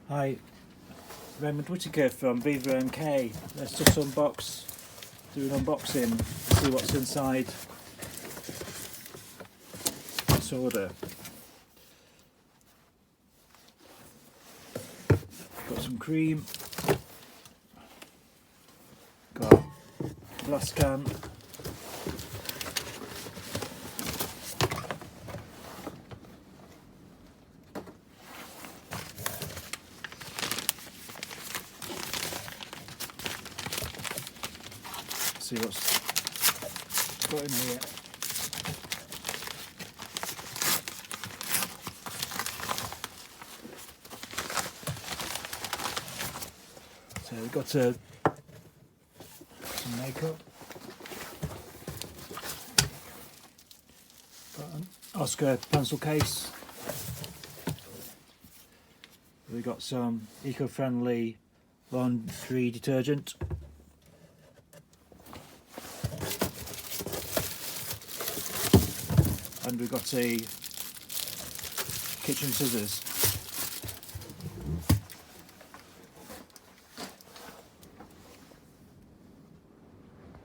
Hi, Raymond Whittaker from VivaMK. Let's just do an unboxing, see what's inside this order. Got some cream, got a glass can, see what's got in here. So we've got some makeup, got an Oscar pencil case, we've got some eco-friendly laundry detergent, and we've got a kitchen scissors.